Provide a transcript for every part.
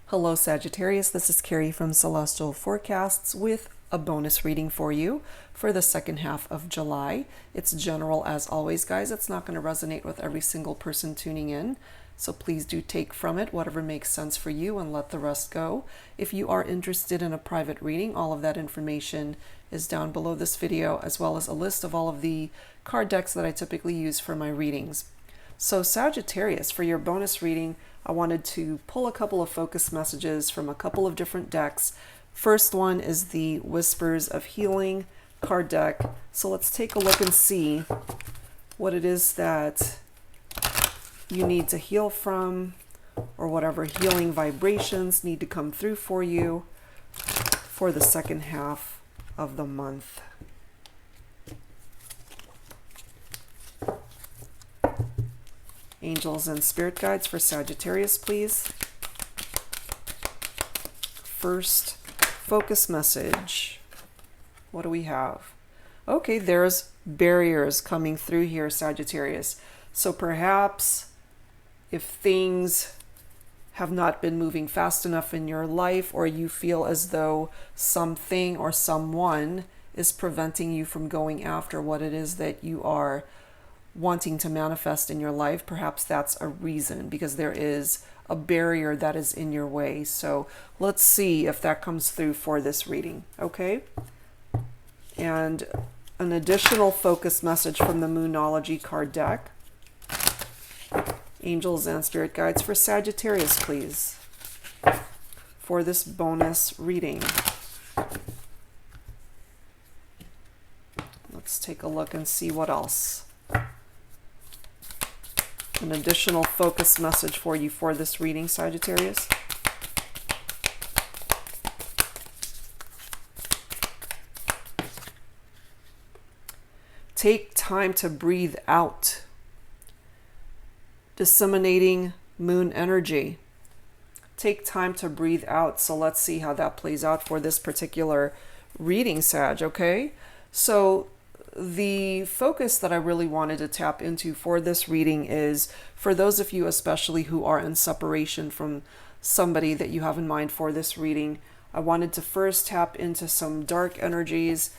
Hello Sagittarius, this is Carrie from Celestial Forecasts with a bonus reading for you for the second half of July. It's general as always, guys. It's not going to resonate with every single person tuning in, so please do take from it whatever makes sense for you and let the rest go. If you are interested in a private reading, all of that information is down below this video, as well as a list of all of the card decks that I typically use for my readings. So Sagittarius, for your bonus reading, I wanted to pull a couple of focus messages from a couple of different decks. First one is the Whispers of Healing card deck. So let's take a look and see what it is that you need to heal from, or whatever healing vibrations need to come through for you for the second half of the month. Angels and spirit guides for Sagittarius, please. First focus message. What do we have? Okay, there's barriers coming through here, Sagittarius. So perhaps if things have not been moving fast enough in your life, or you feel as though something or someone is preventing you from going after what it is that you are wanting to manifest in your life, perhaps that's a reason, because there is a barrier that is in your way. So let's see if that comes through for this reading, okay? And an additional focus message from the Moonology card deck. Angels and spirit guides for Sagittarius, please, for this bonus reading. Let's take a look and see what else. An additional focus message for you for this reading, Sagittarius. Take time to breathe out. Disseminating moon energy. Take time to breathe out. So let's see how that plays out for this particular reading, Sag, okay? So the focus that I really wanted to tap into for this reading is for those of you especially who are in separation from somebody that you have in mind for this reading. I wanted to first tap into some dark energies,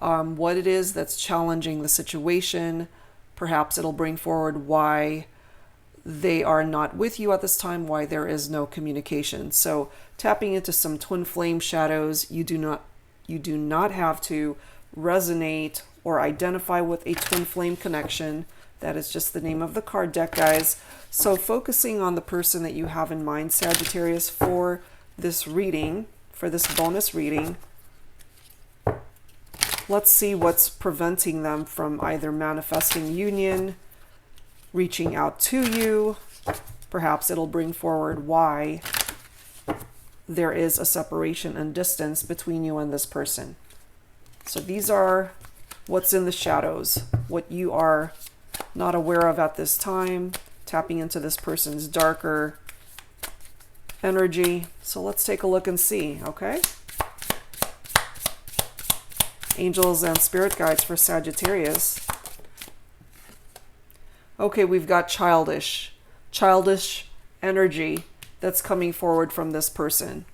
what it is that's challenging the situation. Perhaps it'll bring forward why they are not with you at this time, why there is no communication. So tapping into some twin flame shadows. You do not have to resonate or identify with a twin flame connection. That is just the name of the card deck, guys. So focusing on the person that you have in mind, Sagittarius, for this reading, for this bonus reading, let's see what's preventing them from either manifesting union, reaching out to you. Perhaps it'll bring forward why there is a separation and distance between you and this person. So these are what's in the shadows, what you are not aware of at this time, tapping into this person's darker energy. So let's take a look and see, okay? Angels and spirit guides for Sagittarius. Okay, we've got childish energy that's coming forward from this person.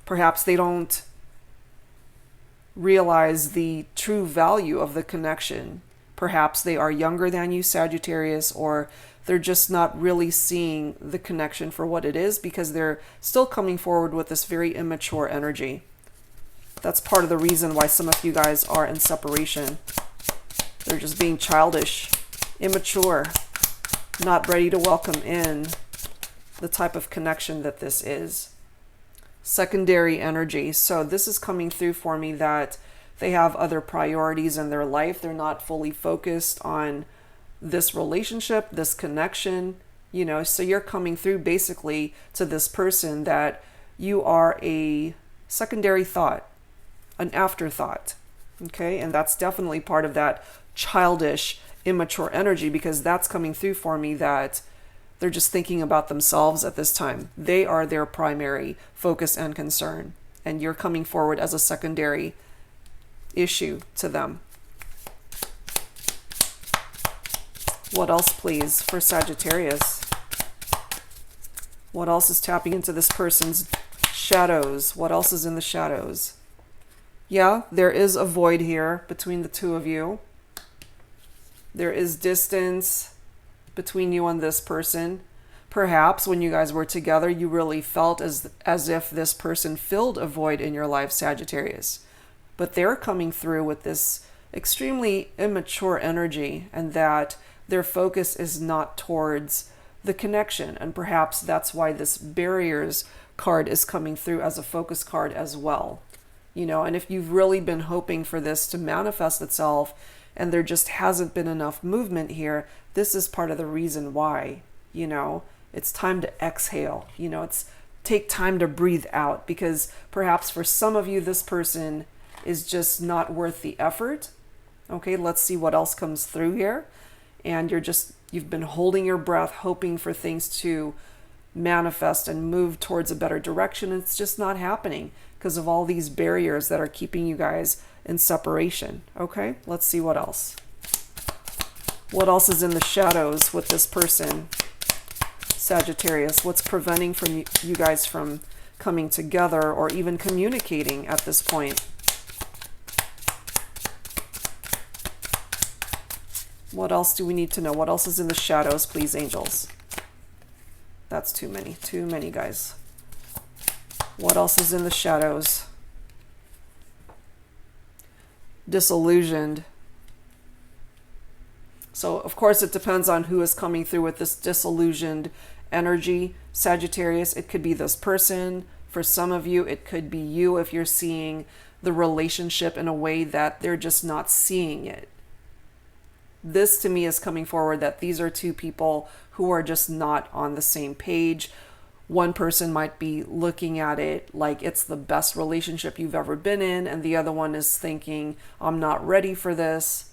Perhaps they don't realize the true value of the connection. Perhaps they are younger than you, Sagittarius, or they're just not really seeing the connection for what it is because they're still coming forward with this very immature energy. That's part of the reason why some of you guys are in separation. They're just being childish, immature, not ready to welcome in the type of connection that this is. Secondary energy. So this is coming through for me that they have other priorities in their life. They're not fully focused on this relationship, this connection, you know. So you're coming through basically to this person that you are a secondary thought, an afterthought, okay? And that's definitely part of that childish, immature energy, because that's coming through for me that they're just thinking about themselves at this time. They are their primary focus and concern, and you're coming forward as a secondary issue to them. What else, please, for Sagittarius? What else is tapping into this person's shadows? What else is in the shadows? Yeah, there is a void here between the two of you. There is distance between you and this person. Perhaps when you guys were together, you really felt as if this person filled a void in your life, Sagittarius. But they're coming through with this extremely immature energy, and that their focus is not towards the connection. And perhaps that's why this barriers card is coming through as a focus card as well. You know, and if you've really been hoping for this to manifest itself and there just hasn't been enough movement here, this is part of the reason why. You know, it's time to exhale. You know, it's take time to breathe out, because perhaps for some of you, this person is just not worth the effort. Okay, let's see what else comes through here. And you've been holding your breath, hoping for things to manifest and move towards a better direction. It's just not happening because of all these barriers that are keeping you guys in separation. Okay, let's see what else. What else is in the shadows with this person, Sagittarius? What's preventing you guys from coming together or even communicating at this point? What else do we need to know? What else is in the shadows, please, angels? That's too many, guys. What else is in the shadows? Disillusioned. So, of course, it depends on who is coming through with this disillusioned energy, Sagittarius. It could be this person. For some of you, it could be you if you're seeing the relationship in a way that they're just not seeing it. This to me is coming forward that these are two people who are just not on the same page. One person might be looking at it like it's the best relationship you've ever been in, and the other one is thinking, I'm not ready for this.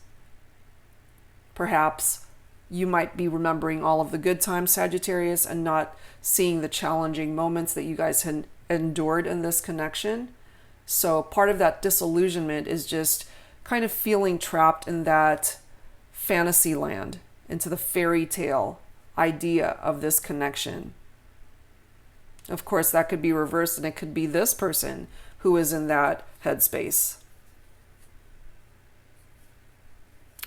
Perhaps you might be remembering all of the good times, Sagittarius, and not seeing the challenging moments that you guys had endured in this connection. So part of that disillusionment is just kind of feeling trapped in that fantasy land, into the fairy tale idea of this connection. Of course, that could be reversed, and it could be this person who is in that headspace.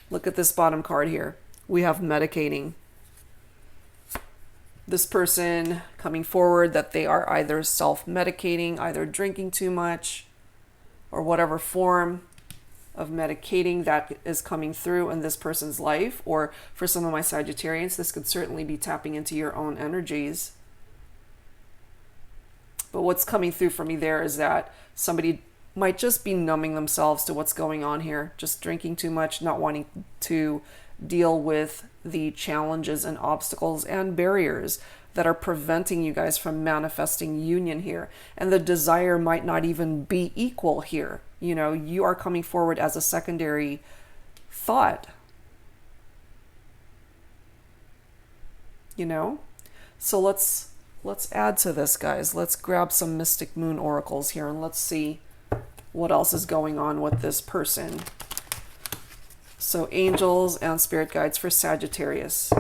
Look at this bottom card here. We have medicating. This person coming forward that they are either self-medicating, either drinking too much, or whatever form of medicating that is coming through in this person's life. Or for some of my Sagittarians, this could certainly be tapping into your own energies. But what's coming through for me there is that somebody might just be numbing themselves to what's going on here, just drinking too much, not wanting to deal with the challenges and obstacles and barriers that are preventing you guys from manifesting union here. And the desire might not even be equal here. You know, you are coming forward as a secondary thought. You know? So let's add to this, guys. Let's grab some Mystic Moon oracles here and let's see what else is going on with this person. So angels and spirit guides for Sagittarius.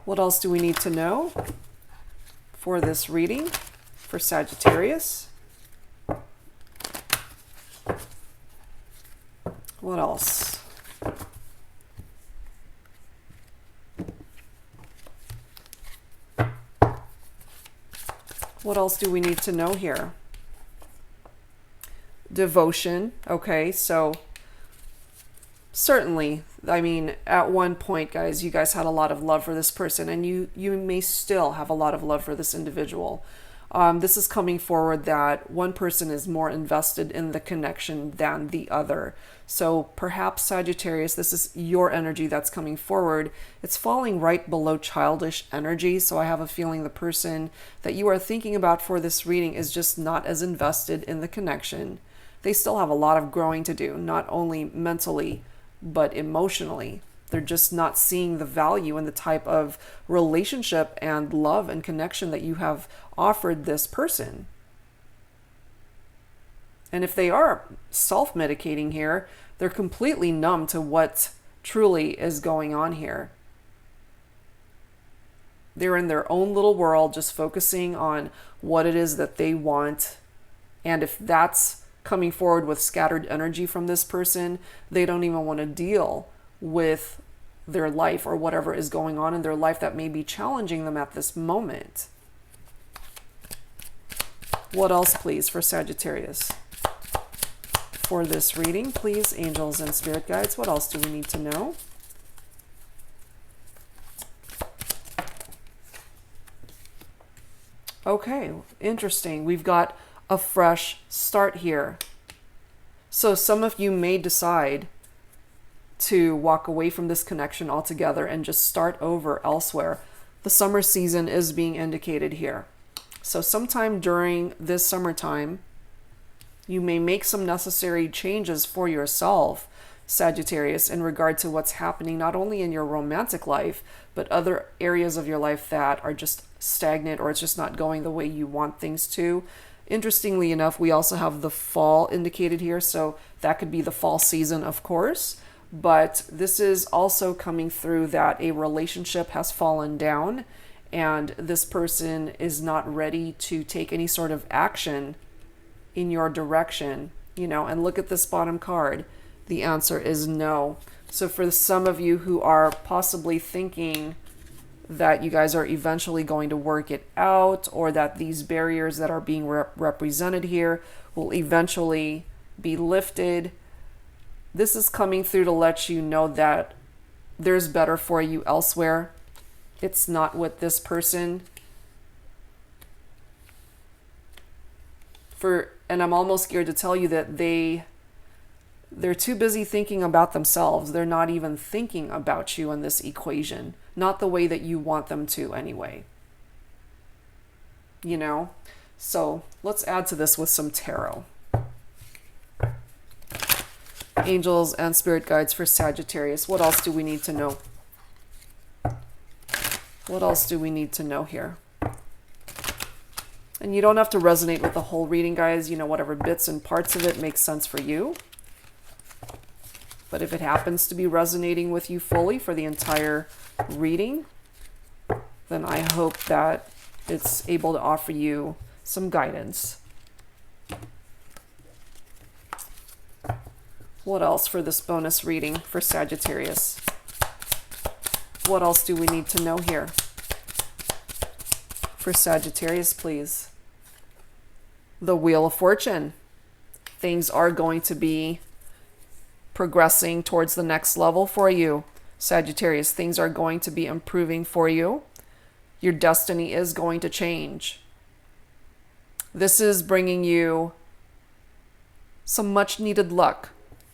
What else do we need to know for this reading for Sagittarius? What else? What else do we need to know here? Devotion. Okay, so certainly, I mean, at one point, guys, you guys had a lot of love for this person, and you may still have a lot of love for this individual. This is coming forward that one person is more invested in the connection than the other. So perhaps Sagittarius, this is your energy that's coming forward. It's falling right below childish energy. So I have a feeling the person that you are thinking about for this reading is just not as invested in the connection. They still have a lot of growing to do, not only mentally, but emotionally. They're just not seeing the value in the type of relationship and love and connection that you have offered this person. And if they are self-medicating here, they're completely numb to what truly is going on here. They're in their own little world, just focusing on what it is that they want. And if that's coming forward with scattered energy from this person, they don't even want to deal with their life or whatever is going on in their life that may be challenging them at this moment. What else, please, for Sagittarius? For this reading, please, angels and spirit guides, what else do we need to know? Okay, interesting. We've got a fresh start here. So some of you may decide to walk away from this connection altogether and just start over elsewhere. The summer season is being indicated here. So sometime during this summertime, you may make some necessary changes for yourself, Sagittarius, in regard to what's happening not only in your romantic life, but other areas of your life that are just stagnant or it's just not going the way you want things to. Interestingly enough, we also have the fall indicated here, so that could be the fall season, of course. But this is also coming through that a relationship has fallen down and this person is not ready to take any sort of action in your direction, and look at this bottom card. The answer is no. So for some of you who are possibly thinking that you guys are eventually going to work it out, or that these barriers that are being represented here will eventually be lifted, this is coming through to let you know that there's better for you elsewhere. It's not with this person. And I'm almost scared to tell you that they're too busy thinking about themselves. They're not even thinking about you in this equation. Not the way that you want them to anyway. So let's add to this with some tarot. Angels and spirit guides for Sagittarius. What else do we need to know? What else do we need to know here? And you don't have to resonate with the whole reading, guys. Whatever bits and parts of it make sense for you. But if it happens to be resonating with you fully for the entire reading, then I hope that it's able to offer you some guidance. What else for this bonus reading for Sagittarius? What else do we need to know here? For Sagittarius, please. The Wheel of Fortune. Things are going to be progressing towards the next level for you, Sagittarius. Things are going to be improving for you. Your destiny is going to change. This is bringing you some much needed luck,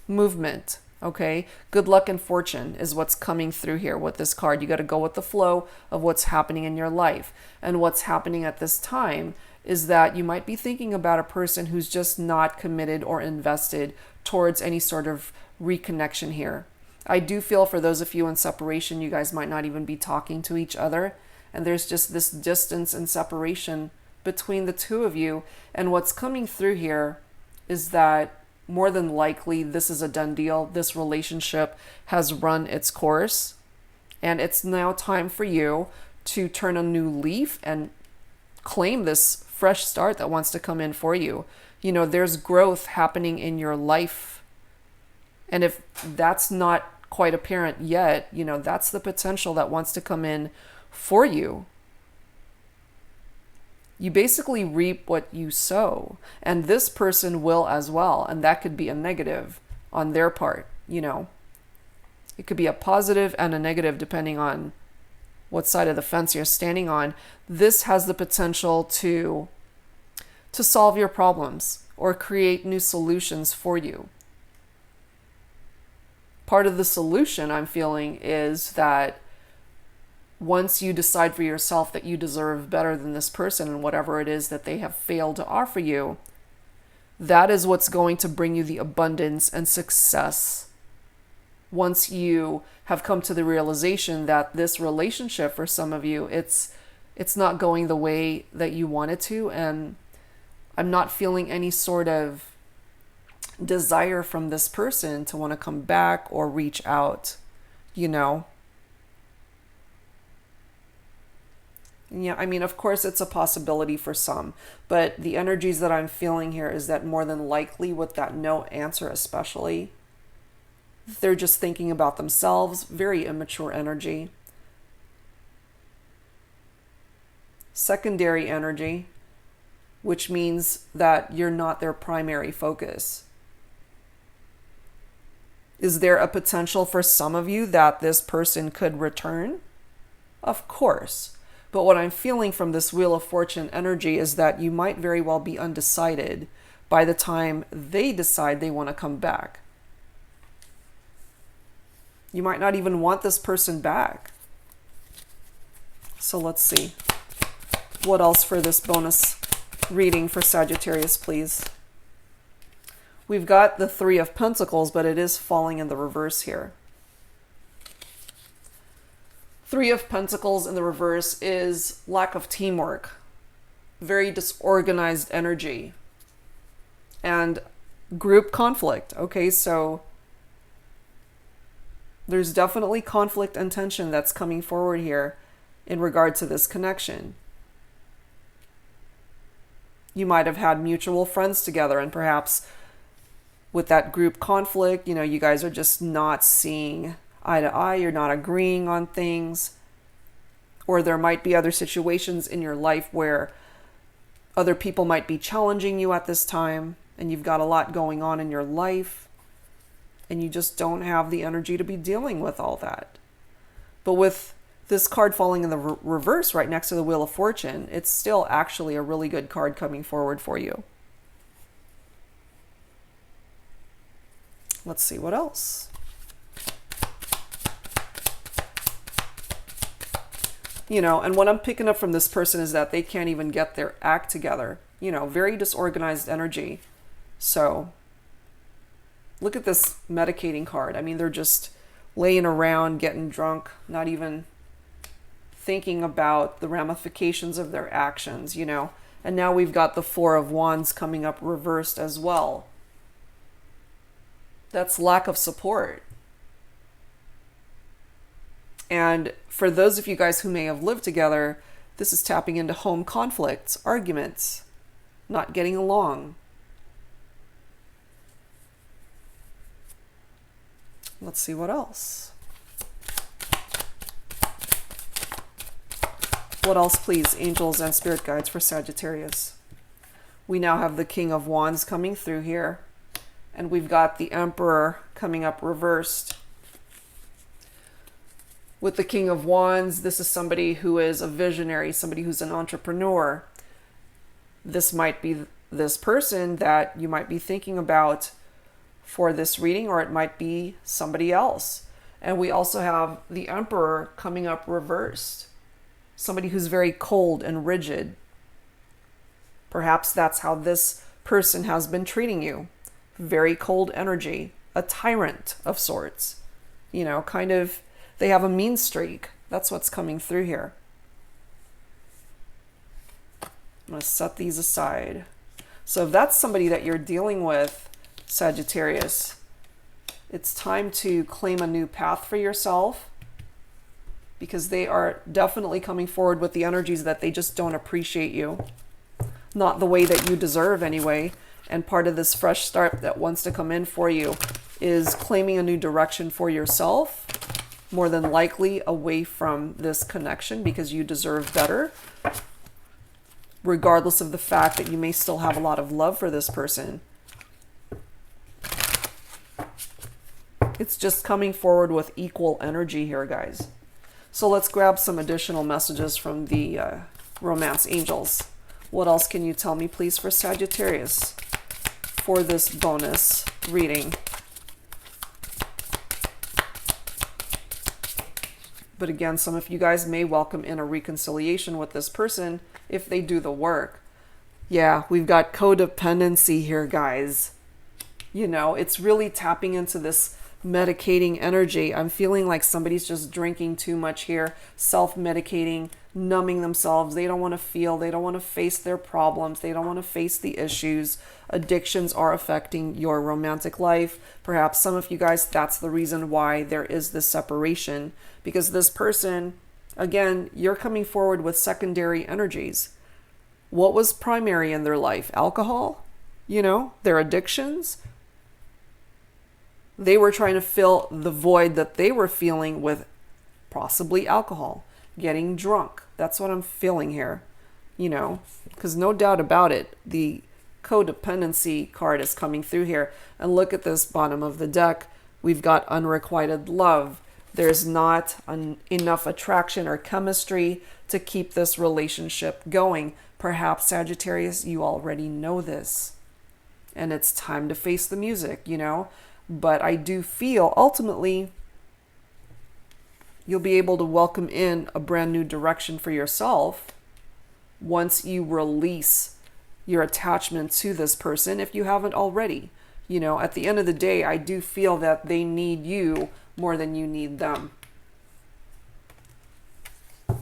movement, okay? Good luck and fortune is what's coming through here with this card. You got to go with the flow of what's happening in your life. And what's happening at this time is that you might be thinking about a person who's just not committed or invested towards any sort of reconnection here. I do feel for those of you in separation, you guys might not even be talking to each other. And there's just this distance and separation between the two of you. And what's coming through here is that more than likely this is a done deal. This relationship has run its course. And it's now time for you to turn a new leaf and claim this fresh start that wants to come in for you. There's growth happening in your life. And if that's not quite apparent yet, that's the potential that wants to come in for you. You basically reap what you sow, and this person will as well. And that could be a negative on their part, It could be a positive and a negative depending on what side of the fence you're standing on. This has the potential to solve your problems or create new solutions for you. Part of the solution I'm feeling is that once you decide for yourself that you deserve better than this person and whatever it is that they have failed to offer you, that is what's going to bring you the abundance and success. Once you have come to the realization that this relationship for some of you, it's not going the way that you want it to, and I'm not feeling any sort of desire from this person to want to come back or reach out, Yeah, I mean, of course, it's a possibility for some, but the energies that I'm feeling here is that more than likely, with that no answer especially, they're just thinking about themselves. Very immature energy. Secondary energy, which means that you're not their primary focus. Is there a potential for some of you that this person could return? Of course. But what I'm feeling from this Wheel of Fortune energy is that you might very well be undecided by the time they decide they want to come back. You might not even want this person back. So let's see. What else for this bonus reading for Sagittarius, please? We've got the Three of Pentacles, but it is falling in the reverse here. Three of Pentacles in the reverse is lack of teamwork, very disorganized energy, and group conflict. Okay, so there's definitely conflict and tension that's coming forward here in regard to this connection. You might have had mutual friends together, and perhaps with that group conflict, you know, you guys are just not seeing eye to eye, you're not agreeing on things, or there might be other situations in your life where other people might be challenging you at this time, and you've got a lot going on in your life, and you just don't have the energy to be dealing with all that. But with this card falling in the reverse right next to the Wheel of Fortune, it's still actually a really good card coming forward for you. Let's see what else. You know, and what I'm picking up from this person is that they can't even get their act together. You know, very disorganized energy. So, look at this medicating card. I mean, they're just laying around, getting drunk, not even thinking about the ramifications of their actions, you know. And now we've got the Four of Wands coming up reversed as well. That's lack of support. And for those of you guys who may have lived together, this is tapping into home conflicts, arguments, not getting along. Let's see what else. What else, please, angels and spirit guides for Sagittarius? We now have the King of Wands coming through here. And we've got the Emperor coming up reversed. With the King of Wands, this is somebody who is a visionary, somebody who's an entrepreneur. This might be this person that you might be thinking about for this reading, or it might be somebody else. And we also have the Emperor coming up reversed. Somebody who's very cold and rigid. Perhaps that's how this person has been treating you. Very cold energy, a tyrant of sorts. You know, kind of, they have a mean streak. That's what's coming through here. I'm going to set these aside. So if that's somebody that you're dealing with, Sagittarius, it's time to claim a new path for yourself, because they are definitely coming forward with the energies that they just don't appreciate you. Not the way that you deserve anyway. And part of this fresh start that wants to come in for you is claiming a new direction for yourself, more than likely away from this connection, because you deserve better, regardless of the fact that you may still have a lot of love for this person. It's just coming forward with equal energy here, guys. So let's grab some additional messages from the romance angels. What else can you tell me, please, for Sagittarius for this bonus reading? But again, some of you guys may welcome in a reconciliation with this person if they do the work. Yeah, we've got codependency here, guys. You know, it's really tapping into this medicating energy. I'm feeling like somebody's just drinking too much here, self-medicating, numbing themselves. They don't want to feel, they don't want to face their problems, they don't want to face the issues. Addictions are affecting your romantic life. Perhaps some of you guys, that's the reason why there is this separation, because this person Again, you're coming forward with secondary energies. What was primary in their life? Alcohol? Their addictions? They were trying to fill the void that they were feeling with possibly alcohol, getting drunk. That's what I'm feeling here, because no doubt about it, the codependency card is coming through here. And look at this bottom of the deck. We've got unrequited love. There's not enough attraction or chemistry to keep this relationship going. Perhaps, Sagittarius, you already know this. And it's time to face the music, But I do feel, ultimately, you'll be able to welcome in a brand new direction for yourself once you release your attachment to this person, if you haven't already. At the end of the day, I do feel that they need you more than you need them.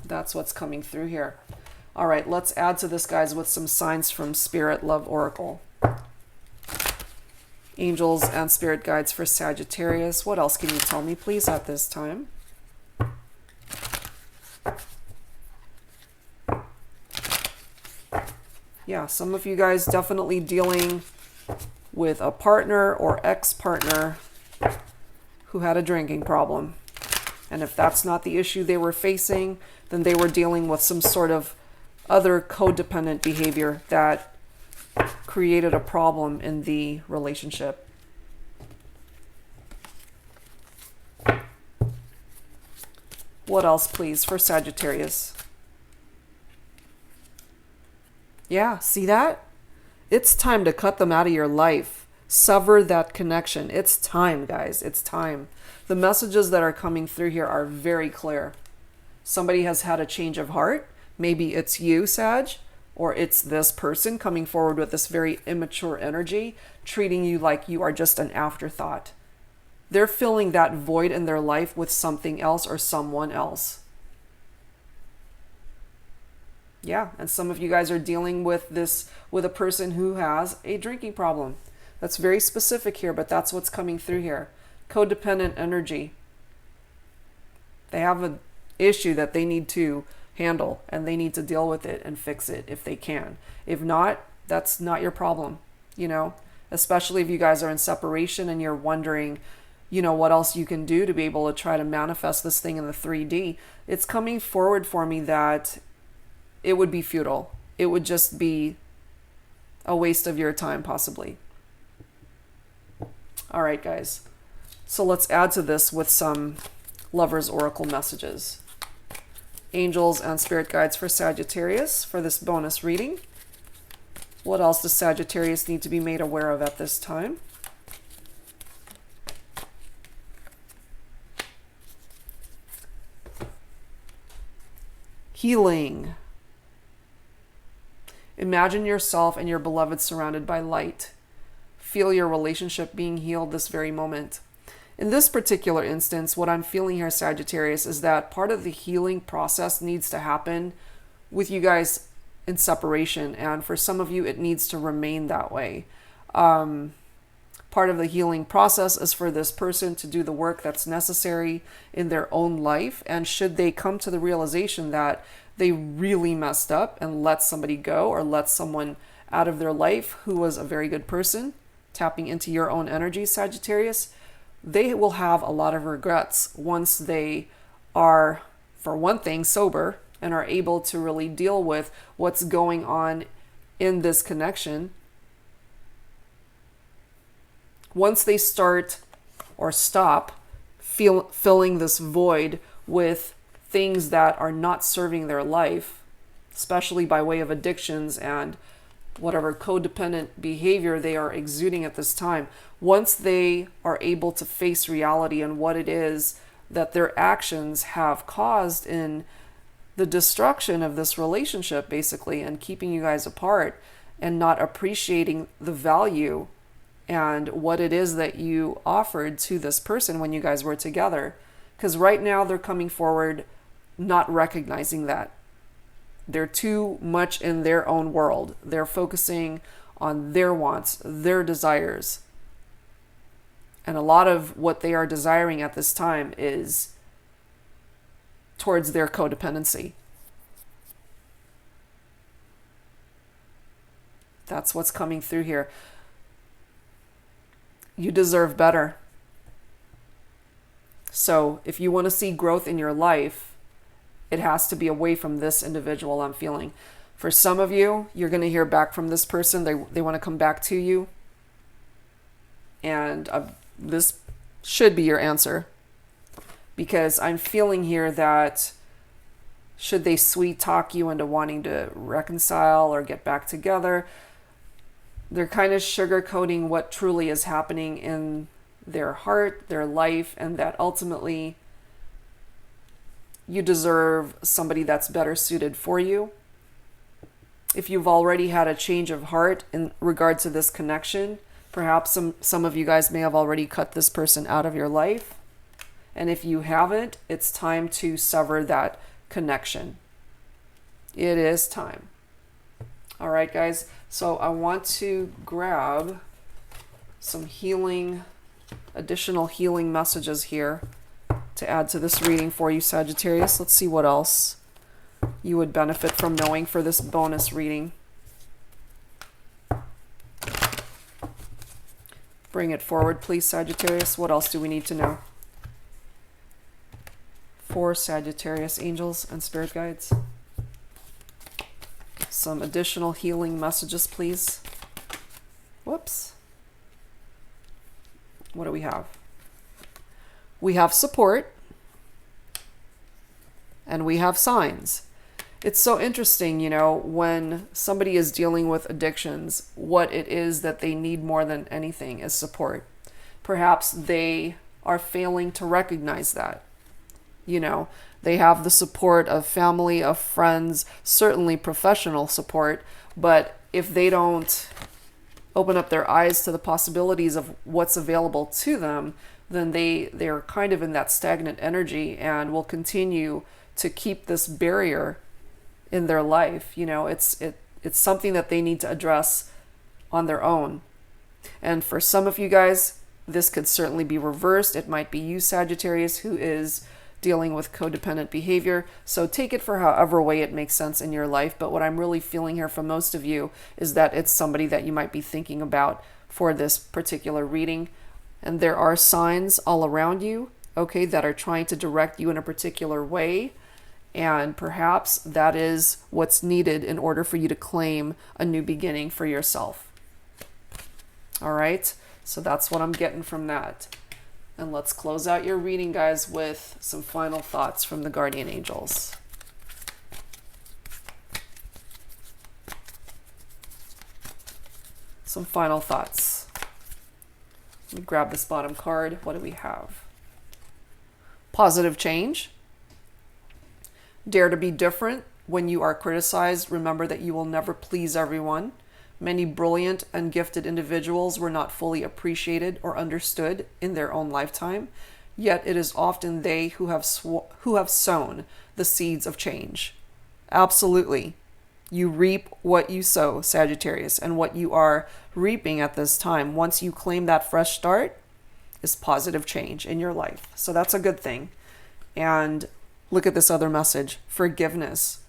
That's what's coming through here. All right, let's add to this, guys, with some signs from Spirit Love Oracle. Angels and spirit guides for Sagittarius. What else can you tell me, please, at this time? Yeah, some of you guys definitely dealing with a partner or ex-partner who had a drinking problem. And if that's not the issue they were facing, then they were dealing with some sort of other codependent behavior that created a problem in the relationship. What else, please, for Sagittarius? Yeah, see that? It's time to cut them out of your life. Sever that connection. It's time, guys. It's time. The messages that are coming through here are very clear. Somebody has had a change of heart. Maybe it's you, Sag, or it's this person coming forward with this very immature energy, treating you like you are just an afterthought. They're filling that void in their life with something else or someone else. Yeah, and some of you guys are dealing with this with a person who has a drinking problem. That's very specific here, but that's what's coming through here. Codependent energy. They have an issue that they need to handle, and they need to deal with it and fix it if they can. If not, that's not your problem, especially if you guys are in separation and you're wondering, what else you can do to be able to try to manifest this thing in the 3D. It's coming forward for me that it would be futile. It would just be a waste of your time, possibly. All right, guys. So let's add to this with some Lover's Oracle messages. Angels and spirit guides for Sagittarius for this bonus reading. What else does Sagittarius need to be made aware of at this time? Healing. Imagine yourself and your beloved surrounded by light. Feel your relationship being healed this very moment. In this particular instance, what I'm feeling here, Sagittarius, is that part of the healing process needs to happen with you guys in separation. And for some of you, it needs to remain that way. Part of the healing process is for this person to do the work that's necessary in their own life. And should they come to the realization that they really messed up and let somebody go or let someone out of their life who was a very good person, tapping into your own energy, Sagittarius, they will have a lot of regrets once they are, for one thing, sober and are able to really deal with what's going on in this connection. Once they start or stop filling this void with things that are not serving their life, especially by way of addictions and whatever codependent behavior they are exuding at this time, once they are able to face reality and what it is that their actions have caused in the destruction of this relationship, basically, and keeping you guys apart and not appreciating the value and what it is that you offered to this person when you guys were together. Because right now they're coming forward not recognizing that. They're too much in their own world. They're focusing on their wants, their desires. And a lot of what they are desiring at this time is towards their codependency. That's what's coming through here. You deserve better. So if you want to see growth in your life, it has to be away from this individual, I'm feeling. For some of you, you're going to hear back from this person. They want to come back to you. And this should be your answer. Because I'm feeling here that should they sweet talk you into wanting to reconcile or get back together, they're kind of sugarcoating what truly is happening in their heart, their life, and that ultimately you deserve somebody that's better suited for you. If you've already had a change of heart in regard to this connection, perhaps some of you guys may have already cut this person out of your life. And if you haven't, it's time to sever that connection. It is time. All right, guys. So I want to grab some additional healing messages here to add to this reading for you, Sagittarius. Let's see what else you would benefit from knowing for this bonus reading. Bring it forward, please, Sagittarius. What else do we need to know? For Sagittarius, angels and spirit guides. Some additional healing messages, please. Whoops. What do we have? We have support. And we have signs. It's so interesting, you know, when somebody is dealing with addictions, what it is that they need more than anything is support. Perhaps they are failing to recognize that. You know, they have the support of family, of friends, certainly professional support, but if they don't open up their eyes to the possibilities of what's available to them, then they're kind of in that stagnant energy and will continue to keep this barrier in their life. You know, it's something that they need to address on their own. And for some of you guys, this could certainly be reversed. It might be you, Sagittarius, who is dealing with codependent behavior. So take it for however way it makes sense in your life. But what I'm really feeling here from most of you is that it's somebody that you might be thinking about for this particular reading. And there are signs all around you, okay, that are trying to direct you in a particular way. And perhaps that is what's needed in order for you to claim a new beginning for yourself. All right, so that's what I'm getting from that. And let's close out your reading, guys, with some final thoughts from the guardian angels. Some final thoughts. Let me grab this bottom card. What do we have? Positive change. Dare to be different. When you are criticized, remember that you will never please everyone. Many brilliant and gifted individuals were not fully appreciated or understood in their own lifetime, yet it is often they who have sown the seeds of change. Absolutely. You reap what you sow, Sagittarius, and what you are reaping at this time, once you claim that fresh start, is positive change in your life. So that's a good thing. And look at this other message, forgiveness.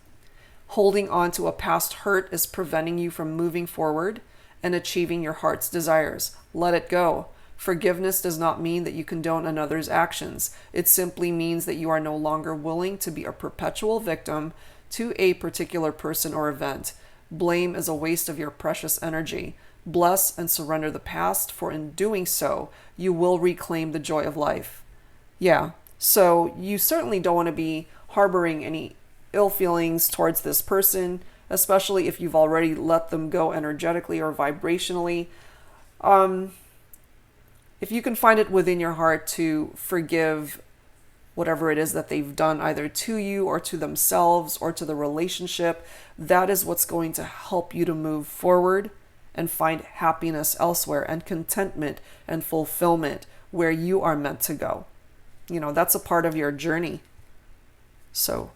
Holding on to a past hurt is preventing you from moving forward and achieving your heart's desires. Let it go. Forgiveness does not mean that you condone another's actions. It simply means that you are no longer willing to be a perpetual victim to a particular person or event. Blame is a waste of your precious energy. Bless and surrender the past, for in doing so, you will reclaim the joy of life. Yeah, so you certainly don't want to be harboring any ill feelings towards this person, especially if you've already let them go energetically or vibrationally. If you can find it within your heart to forgive whatever it is that they've done either to you or to themselves or to the relationship, that is what's going to help you to move forward and find happiness elsewhere and contentment and fulfillment where you are meant to go. You know, that's a part of your journey. So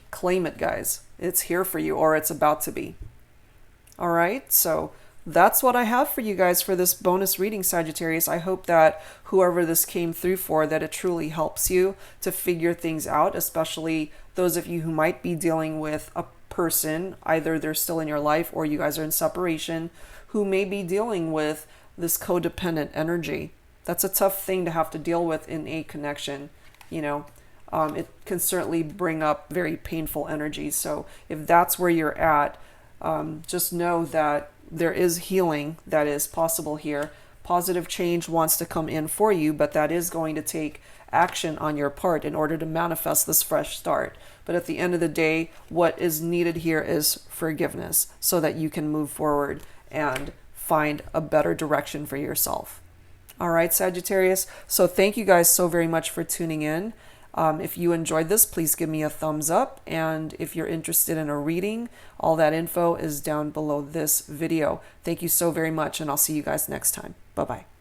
claim it, guys. It's here for you, or it's about to be. All right, so that's what I have for you guys for this bonus reading, Sagittarius. I hope that whoever this came through for, that it truly helps you to figure things out, especially those of you who might be dealing with a person, either they're still in your life or you guys are in separation, who may be dealing with this codependent energy. That's a tough thing to have to deal with in a connection, you know. It can certainly bring up very painful energies. So if that's where you're at, just know that there is healing that is possible here. Positive change wants to come in for you, but that is going to take action on your part in order to manifest this fresh start. But at the end of the day, what is needed here is forgiveness so that you can move forward and find a better direction for yourself. All right, Sagittarius. So thank you guys so very much for tuning in. If you enjoyed this, please give me a thumbs up. And if you're interested in a reading, all that info is down below this video. Thank you so very much, and I'll see you guys next time. Bye-bye.